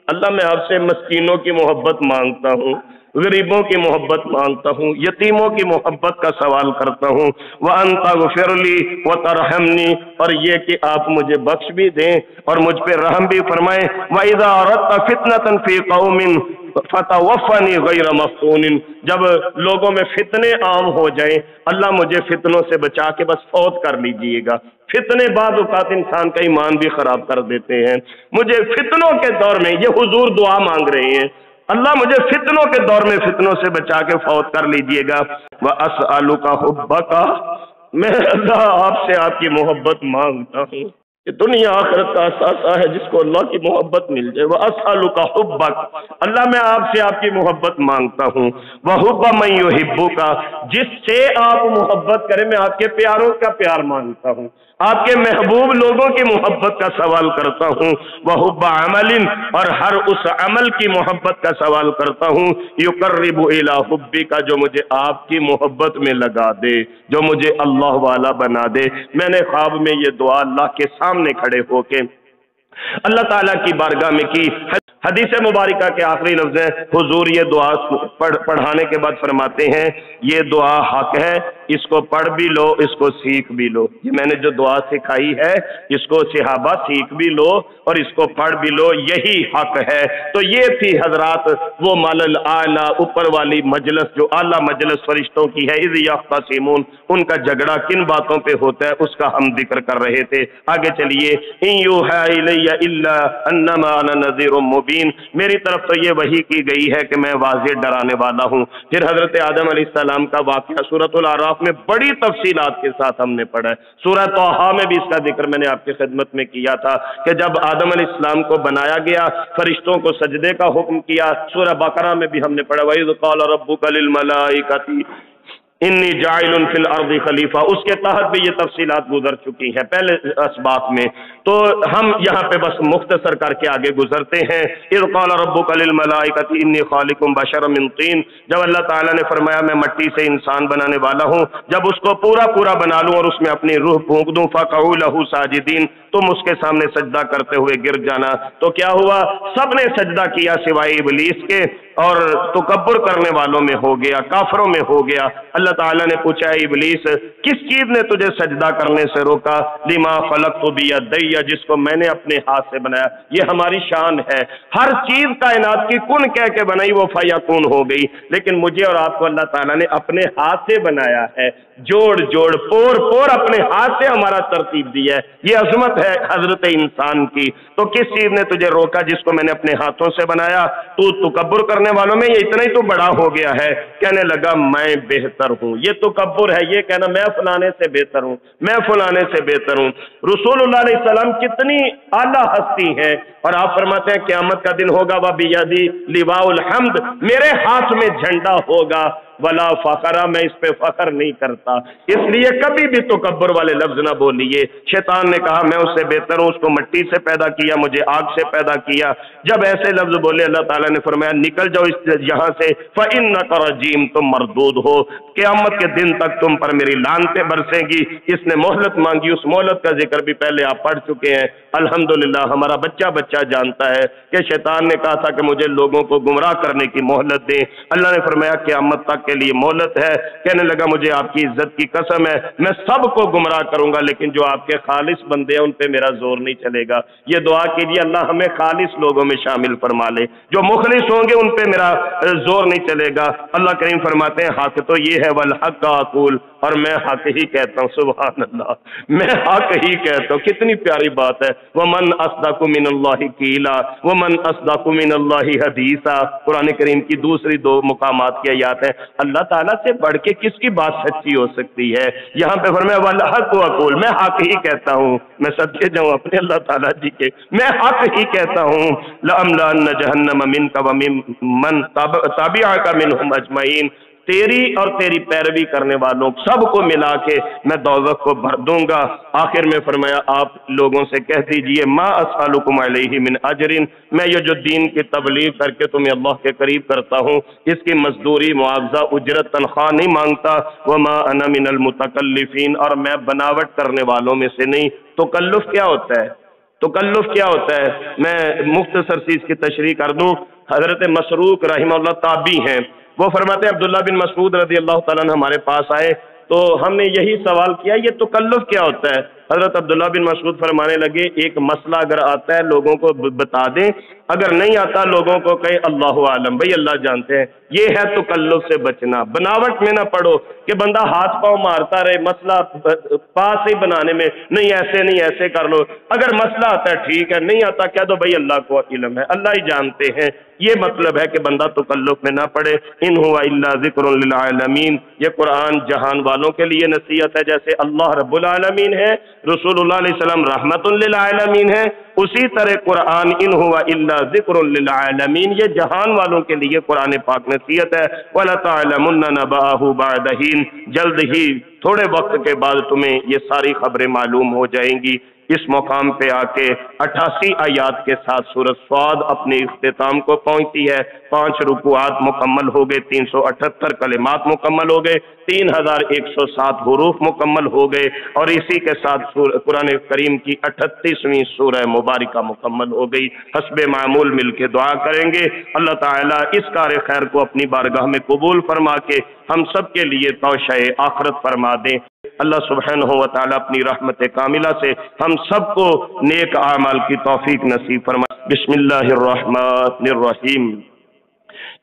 اللہ میں آپ سے مسکینوں کی محبت مانگتا ہوں، غریبوں کی محبت مانگتا ہوں، یتیموں کی محبت کا سوال کرتا ہوں۔ وَأَن تَغْفِرْ لِي وَتَرْحَمْنِي، اور یہ کہ آپ مجھے بخش بھی دیں اور مجھ پہ رحم بھی فرمائیں۔ وَإِذَا أَرَدْتَ فِتْنَةً فِي قَوْمٍ فَتَوَفَّنِي غَيْرَ مَفْتُونٍ، جب لوگوں میں فتنے عام ہو جائیں اللہ مجھے فتنوں سے بچا کے بس فوت کر لیجئے گا۔ فتنے بعض اوقات انسان کا ایمان بھی خراب کر دیتے ہیں، مجھے فتنوں کے دور میں، یہ حضور دعا مانگ رہے ہیں، اللہ مجھے فتنوں کے دور میں فتنوں سے بچا کے فوت کر لیجئے گا۔ وَأَسْأَلُكَ حُبَّكَ، میں اللہ آپ سے آپ کی محبت مانگتا ہوں، یہ دنیا آخرت کا اثاثہ ہے جس کو اللہ کی محبت مل جائے۔ وَأَسْأَلُكَ حُبَّكَ، اللہ میں آپ سے آپ کی محبت مانگتا ہوں۔ وَحُبَّ مَن يُحِبُّكَ، جس سے آپ محبت کریں میں آپ کے پیاروں کا پیار مانگتا ہوں، آپ کے محبوب لوگوں کی محبت کا سوال کرتا ہوں۔ وَحُبَّ عَمَلٍ، اور ہر اس عمل کی محبت کا سوال کرتا ہوں يُقَرِّبُ إِلَىٰ حُبِّكَ، جو مجھے آپ کی محبت میں لگا دے، جو مجھے اللہ والا بنا دے۔ میں نے خواب میں یہ دعا اللہ کے سامنے کھڑے ہو کے اللہ تعالیٰ کی بارگاہ میں کی۔ حدیث مبارکہ کے آخری لفظ ہیں، حضور یہ دعا پڑھانے کے بعد فرماتے ہیں یہ دعا حق ہے، اس کو پڑھ بھی لو، اس کو سیکھ بھی لو۔ یہ میں نے جو دعا سکھائی ہے اس کو صحابہ سیکھ بھی لو اور اس کو پڑھ بھی لو، یہی حق ہے۔ تو یہ تھی حضرات وہ ملل اعلیٰ، اوپر والی مجلس جو اعلیٰ مجلس فرشتوں کی ہے، اذ یختصمون، ان کا جھگڑا کن باتوں پہ ہوتا ہے اس کا ہم ذکر کر رہے تھے۔ آگے چلیے، ان یوحی الی الا انما انا نذیر مبین، میری طرف تو یہ وحی کی گئی ہے کہ میں واضح ڈرانے والا ہوں۔ پھر حضرت آدم علیہ السلام کا واقعہ سورۃ الاعراف میں بڑی تفصیلات کے ساتھ ہم نے پڑھا ہے۔ سورہ طٰہٰ میں بھی اس کا ذکر میں نے آپ کی خدمت میں کیا تھا کہ جب آدم علیہ السلام کو بنایا گیا فرشتوں کو سجدے کا حکم کیا۔ سورہ بقرہ میں بھی ہم نے پڑھا وَإِذْ قَالَ رَبُّكَ لِلْمَلَائِكَةِ انی جاعل فی الارض خلیفہ، اس کے تحت بھی یہ تفصیلات گزر چکی ہیں پہلے اسباق میں، تو ہم یہاں پہ بس مختصر کر کے آگے گزرتے ہیں۔ اذ قال ربک للملائکۃ انی خالق بشرا من طین، جب اللہ تعالیٰ نے فرمایا میں مٹی سے انسان بنانے والا ہوں، جب اس کو پورا بنا لوں اور اس میں اپنی روح پھونک دوں، فقعوا لہ ساجدین، تم اس کے سامنے سجدہ کرتے ہوئے گر جانا۔ تو کیا ہوا؟ سب نے سجدہ کیا سوائے ابلیس کے۔ اور تکبر کرنے والوں میں ہو گیا، کافروں میں ہو گیا۔ اللہ تعالیٰ نے پوچھا ہے ابلیس کس چیز نے تجھے سجدہ کرنے سے روکا؟ لما خلقت بیدی، جس کو میں نے اپنے ہاتھ سے بنایا۔ یہ ہماری شان ہے، ہر چیز کائنات کی کن کہہ کے بنائی وہ فیکون ہو گئی، لیکن مجھے اور آپ کو اللہ تعالیٰ نے اپنے ہاتھ سے بنایا ہے، جوڑ جوڑ پور پور اپنے ہاتھ سے ہمارا ترتیب دی ہے۔ یہ عظمت ہے حضرت انسان کی۔ تو کس چیز نے تجھے روکا جس کو میں نے اپنے ہاتھوں سے بنایا؟ تو تکبر کرنے والوں میں یہ اتنا ہی تو بڑا ہو گیا ہے، کہنے لگا میں بہتر ہوں۔ یہ تکبر ہے، یہ کہنا میں فلانے سے بہتر ہوں، میں فلانے سے بہتر ہوں۔ رسول اللہ علیہ السلام کتنی اعلیٰ ہستی ہے، اور آپ فرماتے ہیں قیامت کا دن ہوگا وَبِيَدِي لِوَاءُ الْحَمْدِ، میرے ہاتھ میں جھنڈا ہوگا، ولا فخرا، میں اس پہ فخر نہیں کرتا۔ اس لیے کبھی بھی تکبر والے لفظ نہ بولیے۔ شیطان نے کہا میں اس سے بہتر ہوں، اس کو مٹی سے پیدا کیا، مجھے آگ سے پیدا کیا۔ جب ایسے لفظ بولے اللہ تعالیٰ نے فرمایا نکل جاؤ اس یہاں سے، فَإِنَّكَ رَجِيمٌ، تم مردود ہو، قیامت کے دن تک تم پر میری لعنتیں برسیں گی۔ اس نے مہلت مانگی، اس مہلت کا ذکر بھی پہلے آپ پڑھ چکے ہیں۔ الحمدللہ ہمارا بچہ جانتا ہے کہ شیطان نے کہا تھا کہ مجھے لوگوں کو گمراہ کرنے کی مہلت دیں، اللہ نے فرمایا قیامت تک کے لیے مہلت ہے۔ کہنے لگا مجھے آپ کی عزت کی قسم ہے میں سب کو گمراہ کروں گا، لیکن جو آپ کے خالص بندے ہیں ان پہ میرا زور نہیں چلے گا۔ یہ دعا کیجیے اللہ ہمیں خالص لوگوں میں شامل فرما لے، جو مخلص ہوں گے ان پہ میرا زور نہیں چلے گا۔ اللہ کریم فرماتے ہیں حق تو یہ ہے والحق اقول، اور میں حق ہی کہتا ہوں۔ سبحان اللہ، میں حق ہی کہتا ہوں۔ کتنی پیاری بات ہے، وَمَنْ أَصْدَقُ مِنَ اللَّهِ قِيلًا وَمَنْ أَصْدَقُ مِنَ اللَّهِ حَدِيثًا۔ قرآن کریم کی دوسری دو مقامات کی آیات ہیں۔ اللہ تعالیٰ سے بڑھ کے کس کی بات سچی ہو سکتی ہے؟ یہاں پہ فرمایا وَالْحَقُّ أَقُولُ، میں حق ہی کہتا ہوں۔ میں صدقے جاؤں اپنے اللہ تعالیٰ جی کے، میں حق ہی کہتا ہوں۔ لَأَمْلَأَنَّ جَهَنَّمَ مِنْكَ وَمِمَّنْ تَبِعَكَ مِنْهُمْ أَجْمَعِينَ، تیری اور تیری پیروی کرنے والوں سب کو ملا کے میں دوزخ کو بھر دوں گا۔ آخر میں فرمایا آپ لوگوں سے کہہ دیجئے ما اسألکم علیہ من اجر، میں یہ جو دین کی تبلیغ کر کے تمہیں اللہ کے قریب کرتا ہوں اس کی مزدوری، معاوضہ، اجرت، تنخواہ نہیں مانگتا۔ وما انا من المتکلفین، اور میں بناوٹ کرنے والوں میں سے نہیں۔ تکلف کیا ہوتا ہے؟ تکلف کیا ہوتا ہے؟ میں مختصر سی اس کی تشریح کر دوں۔ حضرت مسروق رحمہ اللہ تابعی ہیں، وہ فرماتے ہیں عبداللہ بن مسعود رضی اللہ تعالیٰ عنہ ہمارے پاس آئے تو ہم نے یہی سوال کیا یہ تکلف کیا ہوتا ہے؟ حضرت عبداللہ بن مسعود فرمانے لگے ایک مسئلہ اگر آتا ہے لوگوں کو بتا دیں، اگر نہیں آتا لوگوں کو کہیں اللہ عالم، بھئی اللہ جانتے ہیں۔ یہ ہے تکلف سے بچنا۔ بناوٹ میں نہ پڑو کہ بندہ ہاتھ پاؤں مارتا رہے مسئلہ پاس ہی بنانے میں، نہیں ایسے نہیں ایسے کر لو۔ اگر مسئلہ آتا ہے ٹھیک ہے، نہیں آتا کہہ دو بھئی اللہ کو علم ہے، اللہ ہی جانتے ہیں۔ یہ مطلب ہے کہ بندہ تکلف میں نہ پڑے۔ ان ہوا الا ذکر للعالمین، یہ قرآن جہان والوں کے لیے نصیحت ہے۔ جیسے اللہ رب العالمین ہے، رسول اللہ علیہ السلام رحمت للعالمین ہے، اسی طرح قرآن ان ہوا الا ذکر للعالمین، یہ جہان والوں کے لیے قرآن پاک نصیحت ہے۔ وَلَتَعْلَمُنَّ نَبَأَهُ بَعْدَ حِينٍ، جلد ہی تھوڑے وقت کے بعد تمہیں یہ ساری خبریں معلوم ہو جائیں گی۔ اس مقام پہ آ کے 88 آیات کے ساتھ سورۃ صاد اپنے اختتام کو پہنچتی ہے۔ 5 رکوعات مکمل ہو گئے، 378 کلمات مکمل ہو گئے، 3107 حروف مکمل ہو گئے، اور اسی کے ساتھ قرآن کریم کی 38ویں سورہ مبارکہ مکمل ہو گئی۔ حسب معمول مل کے دعا کریں گے اللہ تعالیٰ اس کار خیر کو اپنی بارگاہ میں قبول فرما کے ہم سب کے لیے توشہ آخرت فرما دیں۔ اللہ سبحانہ و تعالیٰ اپنی رحمت کاملہ سے ہم سب کو نیک اعمال کی توفیق نصیب فرمائے۔ بسم اللہ الرحمن الرحیم۔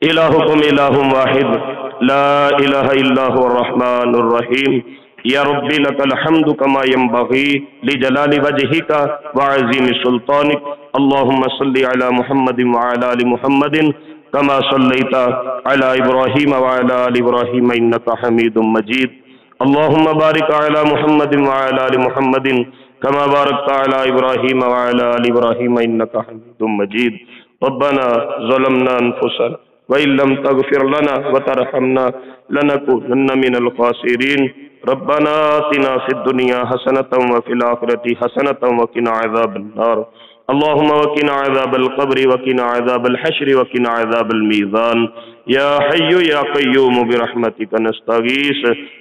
الہکم الہ واحد لا الہ الا هو الرحمن الرحیم۔ یا ربی لک الحمد کما ینبغی لجلال وجہک وعظیم سلطانک۔ اللہم صلی علی محمد وعلی آل محمد کما صلیت علی ابراہیم وعلی آل ابراہیم انک حمید مجید۔ اللہم بارک علی محمد وعلی آل محمد کما بارکت علی ابراہیم وعلی آل ابراہیم انک حمید مجید۔ ربنا ظلمنا انفسنا وإن لم تغفر لنا وترحمنا لنكونن من الخاسرين۔ ربنا آتنا في الدنيا حسنة وفي الآخرة حسنة وقنا عذاب النار۔ اللهم وقنا عذاب القبر وقنا عذاب الحشر وقنا عذاب الميزان يا حي يا قيوم برحمتك نستغيث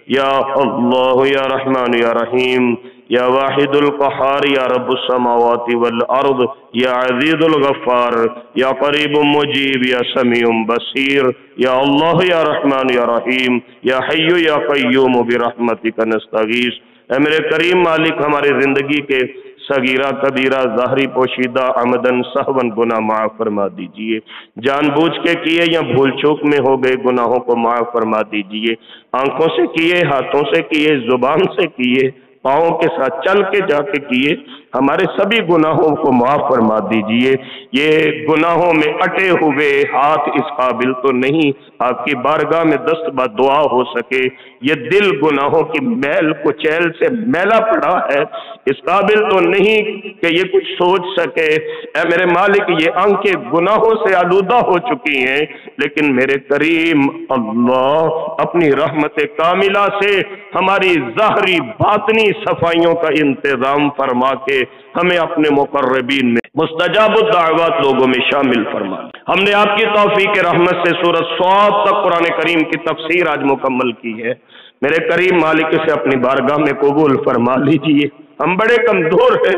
يا الله يا رحمن يا رحيم يا واحد القهار يا رب السماوات والأرض يا عزيز الغفار يا قريب مجيب يا سميع بصير يا الله يا رحمن يا رحيم يا حي يا قيوم برحمتك نستغيث۔ اے میرے کریم مالک، ہمارے زندگی کے صغیرہ کبیرہ ظاہری پوشیدہ عمدن سہون گناہ معاف فرما دیجئے، جان بوجھ کے کیے یا بھول چوک میں ہو گئے گناہوں کو معاف فرما دیجئے، آنکھوں سے کیے، ہاتھوں سے کیے، زبان سے کیے، پاؤں کے ساتھ چل کے جا کے کیے، ہمارے سبھی گناہوں کو معاف فرما دیجئے۔ یہ گناہوں میں اٹے ہوئے ہاتھ اس قابل تو نہیں آپ کی بارگاہ میں دست دعا ہو سکے، یہ دل گناہوں کی میل کچیل سے میلا پڑا ہے، اس قابل تو نہیں کہ یہ کچھ سوچ سکے۔ اے میرے مالک، یہ آنکھیں گناہوں سے آلودہ ہو چکی ہیں، لیکن میرے کریم اللہ اپنی رحمت کاملہ سے ہماری ظاہری باطنی صفائیوں کا انتظام فرما کے ہمیں اپنے مقربین میں مستجاب الدعوات لوگوں میں شامل فرما۔ ہم نے آپ کی توفیق رحمت سے سورۃ صاد تک قرآن کریم کی تفسیر آج مکمل کی ہے، میرے کریم مالک سے اپنی بارگاہ میں قبول فرما لیجئے۔ ہم بڑے کمزور ہیں،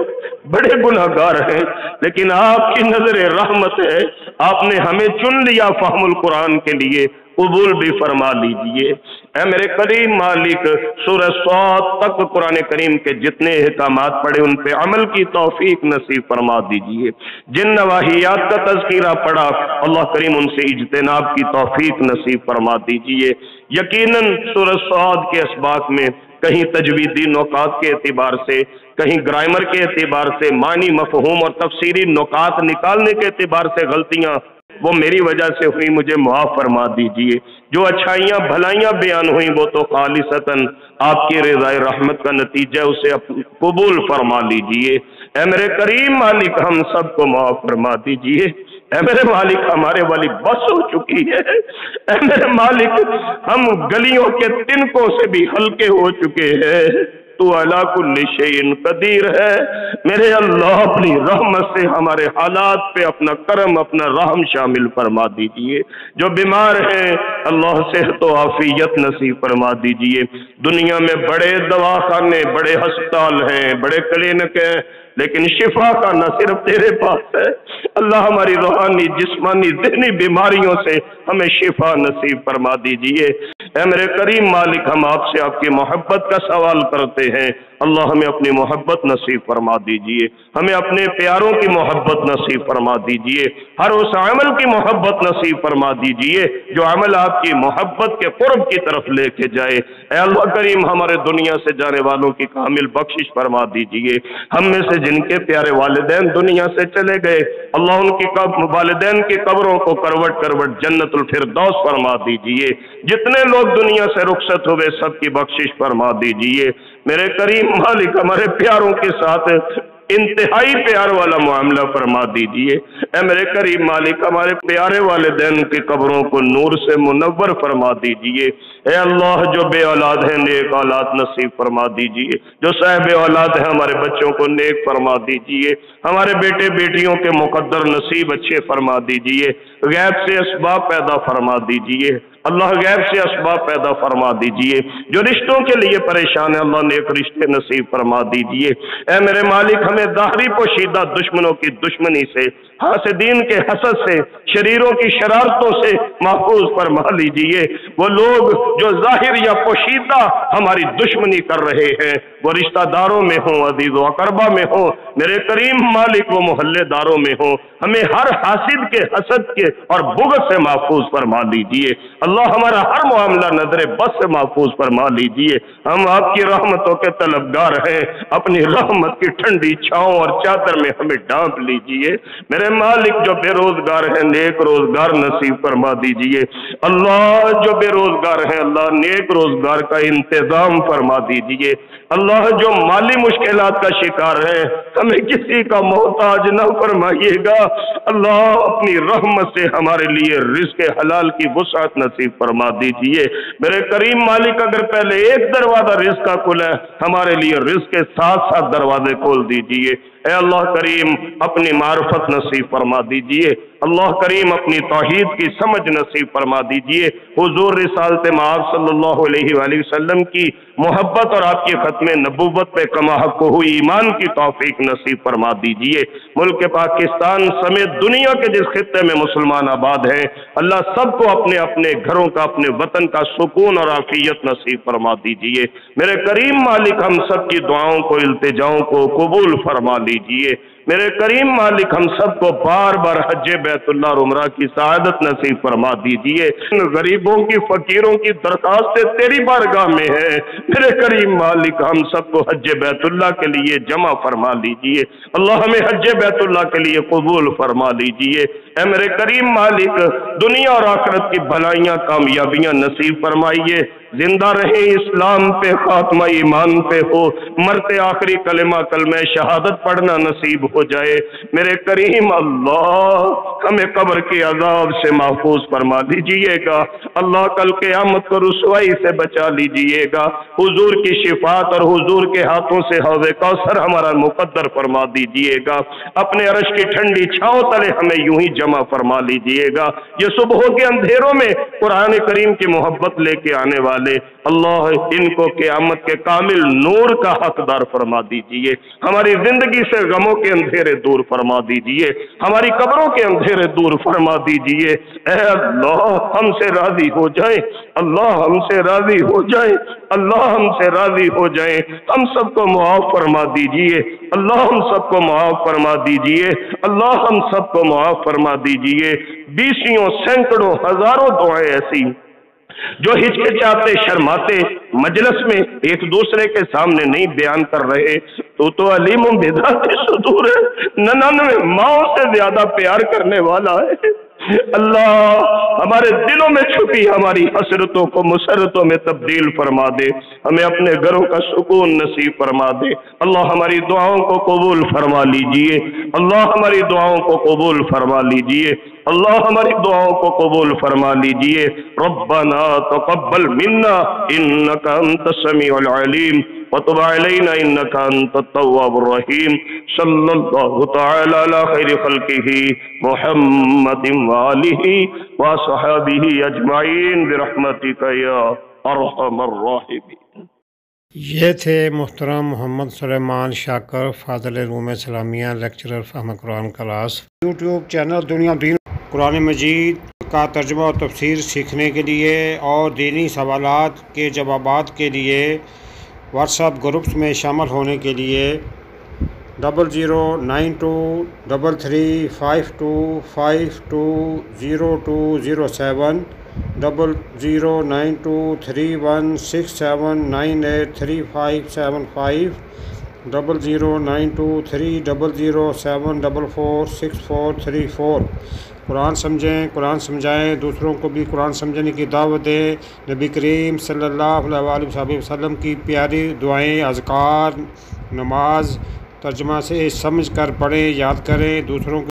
بڑے گناہگار ہیں، لیکن آپ کی نظر رحمت ہے، آپ نے ہمیں چن لیا فہم القرآن کے لیے، قبول بھی فرما لیجئے۔ اے میرے کریم مالک، سورہ صاد تک قرآن کریم کے جتنے احکامات پڑھے ان پہ عمل کی توفیق نصیب فرما دیجئے، جن نواحیات کا تذکرہ پڑھا اللہ کریم ان سے اجتناب کی توفیق نصیب فرما دیجئے۔ یقیناً سورہ صاد کے اسباق میں کہیں تجویدی نکات کے اعتبار سے، کہیں گرامر کے اعتبار سے، معنی مفہوم اور تفسیری نکات نکالنے کے اعتبار سے غلطیاں وہ میری وجہ سے ہوئی، مجھے معاف فرما دیجئے۔ جو اچھائیاں بھلائیاں بیان ہوئیں وہ تو خالصتاً آپ کی رضا رحمت کا نتیجہ، اسے قبول فرما لیجئے۔ اے میرے کریم مالک، ہم سب کو معاف فرما دیجئے۔ اے میرے مالک، ہمارے والی بس ہو چکی ہے۔ اے میرے مالک، ہم گلیوں کے تنکوں سے بھی ہلکے ہو چکے ہیں، تو علی کل شیء قدیر ہے۔ میرے اللہ اپنی رحمت سے ہمارے حالات پہ اپنا کرم، اپنا رحم شامل فرما دیجئے۔ جو بیمار ہیں اللہ صحت و عافیت نصیب فرما دیجئے۔ دنیا میں بڑے دواخانے، بڑے ہسپتال ہیں، بڑے کلینک ہیں، لیکن شفا کا نہ صرف تیرے پاس ہے۔ اللہ ہماری روحانی، جسمانی، ذہنی بیماریوں سے ہمیں شفا نصیب فرما دیجئے۔ اے میرے کریم مالک، ہم آپ سے آپ کی محبت کا سوال کرتے ہیں، اللہ ہمیں اپنی محبت نصیب فرما دیجئے، ہمیں اپنے پیاروں کی محبت نصیب فرما دیجئے، ہر اس عمل کی محبت نصیب فرما دیجئے جو عمل آپ کی محبت کے قرب کی طرف لے کے جائے۔ اے اللہ کریم، ہمارے دنیا سے جانے والوں کی کامل بخشش فرما دیجئے۔ ہم میں سے جن کے پیارے والدین دنیا سے چلے گئے، اللہ ان کی والدین کی قبروں کو کروٹ کروٹ جنت الفردوس فرما دیجئے۔ جتنے لوگ دنیا سے رخصت ہوئے سب کی بخشش فرما دیجئے۔ میرے کریم مالک، ہمارے پیاروں کے ساتھ انتہائی پیار والا معاملہ فرما دیجئے۔ اے میرے کریم مالک، ہمارے پیارے والدین کی قبروں کو نور سے منور فرما دیجئے۔ اے اللہ، جو بے اولاد ہیں نیک اولاد نصیب فرما دیجئے، جو صاحب اولاد ہیں ہمارے بچوں کو نیک فرما دیجئے، ہمارے بیٹے بیٹیوں کے مقدر نصیب اچھے فرما دیجئے، غیب سے اسباب پیدا فرما دیجئے۔ اللہ غیب سے اسباب پیدا فرما دیجئے، جو رشتوں کے لیے پریشان ہے اللہ نیک رشتے نصیب فرما دیجئے۔ اے میرے مالک، ہمیں ظاہری پوشیدہ دشمنوں کی دشمنی سے، حاسدین کے حسد سے، شریروں کی شرارتوں سے محفوظ فرما لیجئے۔ وہ لوگ جو ظاہر یا پوشیدہ ہماری دشمنی کر رہے ہیں، وہ رشتہ داروں میں ہوں، عزیز و اقربا میں ہوں، میرے کریم مالک وہ محلے داروں میں ہوں، ہمیں ہر حاسد کے، حسد کے اور بغض سے محفوظ فرما لیجئے۔ اللہ ہمارا ہر معاملہ نظر بس سے محفوظ فرما لیجئے۔ ہم آپ کی رحمتوں کے طلبگار ہیں، اپنی رحمت کی ٹھنڈی چھاؤں اور چادر میں ہمیں ڈھانپ لیجئے۔ میرے مالک، جو بے روزگار ہیں نیک روزگار نصیب فرما دیجئے۔ اللہ، جو بے روزگار ہیں اللہ نیک روزگار کا انتظام فرما دیجئے۔ اللہ، جو مالی مشکلات کا شکار ہیں ہمیں کسی کا محتاج نہ فرمائیے گا۔ اللہ، اپنی رحمت سے ہمارے لیے رزق حلال کی وسعت نصیب فرما دیجئے۔ میرے کریم مالک، اگر پہلے ایک دروازہ رزق کا کھلا ہے، ہمارے لیے رزق کے ساتھ ساتھ دروازے کھول دیجئے۔ اے اللہ کریم اپنی معرفت نصیب فرما دیجئے، اللہ کریم اپنی توحید کی سمجھ نصیب فرما دیجئے، حضور رسالت مآب صلی اللہ علیہ وآلہ وسلم کی محبت اور آپ کی ختم نبوت پہ کما حق ہوئی ایمان کی توفیق نصیب فرما دیجئے۔ ملک پاکستان سمیت دنیا کے جس خطے میں مسلمان آباد ہیں اللہ سب کو اپنے اپنے گھروں کا، اپنے وطن کا سکون اور عافیت نصیب فرما دیجئے۔ میرے کریم مالک ہم سب کی دعاؤں کو، التجاؤں کو قبول فرما لیجئے۔ میرے کریم مالک ہم سب کو بار بار حج بیت اللہ اور عمرہ کی سعادت نصیب فرما دیجئے۔ غریبوں کی، فقیروں کی درخواستیں تیری بارگاہ میں ہے، میرے کریم مالک ہم سب کو حج بیت اللہ کے لیے جمع فرما لیجئے۔ اللہ ہمیں حج بیت اللہ کے لیے قبول فرما لیجئے۔ اے میرے کریم مالک دنیا اور آخرت کی بھلائیاں، کامیابیاں نصیب فرمائیے۔ زندہ رہیں اسلام پہ، خاتمہ ایمان پہ ہو، مرتے آخری کلمہ شہادت پڑھنا نصیب ہو جائے۔ میرے کریم اللہ ہمیں قبر کے عذاب سے محفوظ فرما دیجئے گا، اللہ کل قیامت کو رسوائی سے بچا لیجئے گا، حضور کی شفاعت اور حضور کے ہاتھوں سے حوض کوثر ہمارا مقدر فرما دیجئے گا، اپنے عرش کی ٹھنڈی چھاؤں تلے ہمیں یوں ہی جمع فرما لیجئے گا۔ یہ صبح کے اندھیروں میں قرآن کریم کی محبت لے کے آنے والے اللہ ان کو قیامت کے کامل نور کا حقدار فرما دیجئے، ہماری زندگی سے غموں کے اندھیرے دور فرما دیجئے، ہماری قبروں کے اندھیرے دور فرما دیجئے۔ اے اللہ ہم سے راضی ہو جائیں، اللہ ہم سے راضی ہو جائیں، اللہ ہم سے راضی ہو جائیں، ہم سب کو معاف فرما دیجئے، اللہ ہم سب کو معاف فرما دیجئے، اللہ ہم سب کو معاف فرما دیجئے۔ بیسیوں، سینکڑوں، ہزاروں دعائیں ایسی جو ہچکچاتے، شرماتے مجلس میں ایک دوسرے کے سامنے نہیں بیان کر رہے، تو علیم بذات صدور ہے، 99 ماؤں سے زیادہ پیار کرنے والا ہے۔ اللہ ہمارے دلوں میں چھپی ہماری حسرتوں کو مسرتوں میں تبدیل فرما دے، ہمیں اپنے گھروں کا سکون نصیب فرما دے۔ اللہ ہماری دعاؤں کو قبول فرما لیجئے، اللہ ہماری دعاؤں کو قبول فرما لیجئے، اللہ ہماری دعاؤں کو قبول فرما لیجئے۔ ربنا تقبل منا انک انت السمیع العلیم وتب علینا انک انت التواب الرحیم۔ صلی اللہ تعالی علی خیر خلقہ محمد وآلہ وصحبہ اجمعین برحمتک یا ارحم الراحمین۔ یہ تھے محترم محمد سلیمان شاکر، فاضل روم اسلامیہ، لیکچرر فہم قرآن کلاس۔ یوٹیوب چینل دنیا دین قرآن مجید کا ترجمہ اور تفسیر سیکھنے کے لیے اور دینی سوالات کے جوابات کے لیے واٹس ایپ گروپس میں شامل ہونے کے لیے 00923525202007 00923167983575 00923007446434۔ قرآن سمجھیں، قرآن سمجھائیں، دوسروں کو بھی قرآن سمجھنے کی دعوت دیں۔ نبی کریم صلی اللہ علیہ وسلم کی پیاری دعائیں، اذکار، نماز ترجمہ سے سمجھ کر پڑھیں، یاد کریں، دوسروں کو